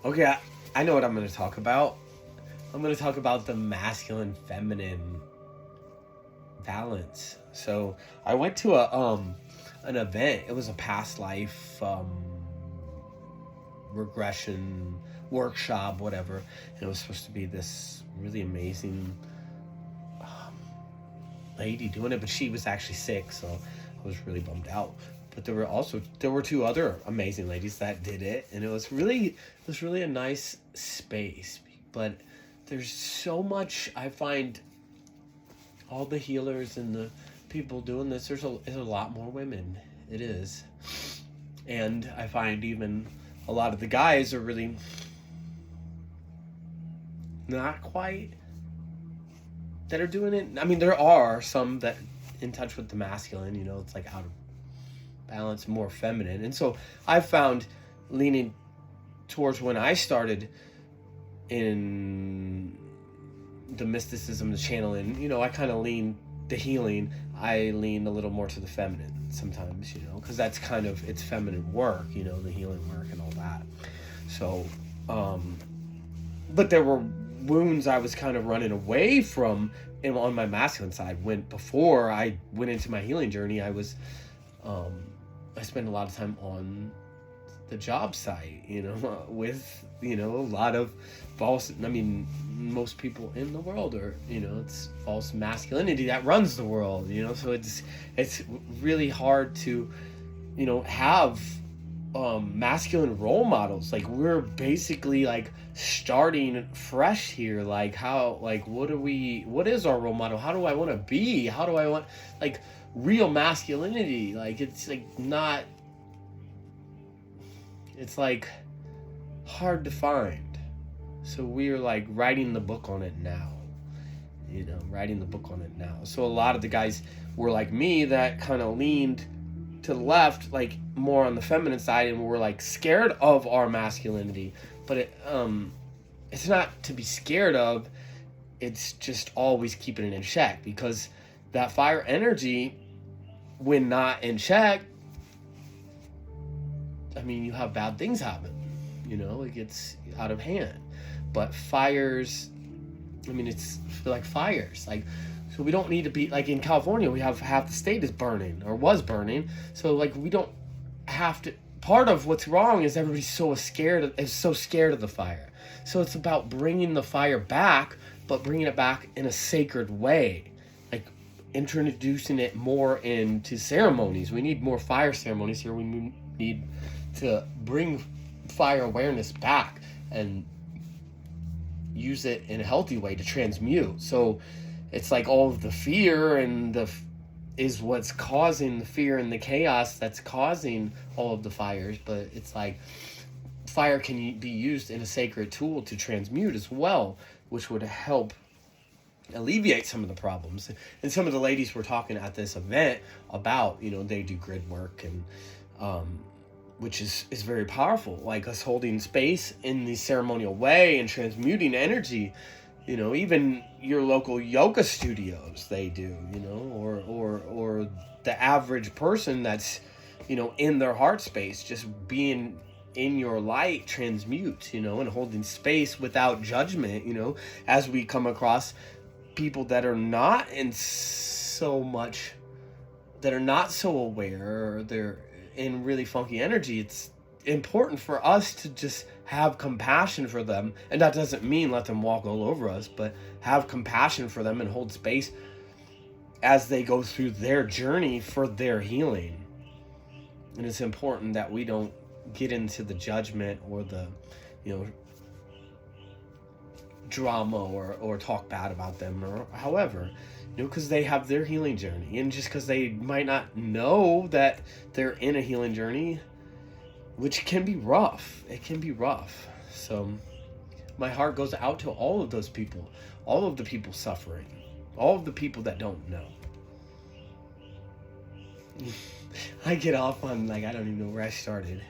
Okay, I know what I'm going to talk about. I'm going to talk about the masculine feminine balance. So I went to a an event. It was a past life regression workshop, whatever. And it was supposed to be this really amazing lady doing it, but she was actually sick, so I was really bummed out. But there were two other amazing ladies that did it, and it was really a nice space. But there's so much I find all the healers and the people doing this. There's a lot more women. It is, and I find even a lot of the guys are really not quite that are doing it. I mean, there are some that in touch with the masculine, it's like out of balance, more feminine. And so I found leaning towards when I started in the mysticism, the channeling, I kind of lean the healing. I lean a little more to the feminine sometimes, because that's kind of, it's feminine work, the healing work and all that. So, but there were wounds I was kind of running away from on my masculine side. When before I went into my healing journey, I spent a lot of time on the job site, with, a lot of false, I mean, most people in the world are, it's false masculinity that runs the world, so it's really hard to, have masculine role models. Like, we're basically like starting fresh here. Like, what is our role model? How do I want to be? How do I want, like, real masculinity? Like, it's like not, it's like hard to find. So we're like writing the book on it now. So a lot of the guys were like me that kind of leaned to the left, like more on the feminine side, and we're like scared of our masculinity. But it's not to be scared of. It's just always keeping it in check, because that fire energy, when not in check, I mean, you have bad things happen. It gets out of hand. But fires, I mean, it's like fires. Like, so we don't need to be, like in California, we have half the state is burning or was burning. So like, we don't have to, part of what's wrong is everybody's so scared of the fire. So it's about bringing the fire back, but bringing it back in a sacred way. Like introducing it more into ceremonies. We need more fire ceremonies here. We need to bring fire awareness back and use it in a healthy way to transmute. So it's like all of the fear and is what's causing the fear and the chaos that's causing all of the fires. But it's like fire can be used in a sacred tool to transmute as well, which would help alleviate some of the problems. And some of the ladies were talking at this event about, they do grid work, and which is very powerful, like us holding space in the ceremonial way and transmuting energy. Even your local yoga studios, they do, or the average person that's, in their heart space, just being in your light transmutes, and holding space without judgment, as we come across people that are not so aware, or they're in really funky energy. It's important for us to just have compassion for them, and that doesn't mean let them walk all over us, but have compassion for them and hold space as they go through their journey for their healing. And it's important that we don't get into the judgment or the drama or talk bad about them, or however, because they have their healing journey. And just because they might not know that they're in a healing journey, which can be rough. It can be rough. So my heart goes out to all of those people, all of the people suffering, all of the people that don't know. I get off on, like, I don't even know where I started.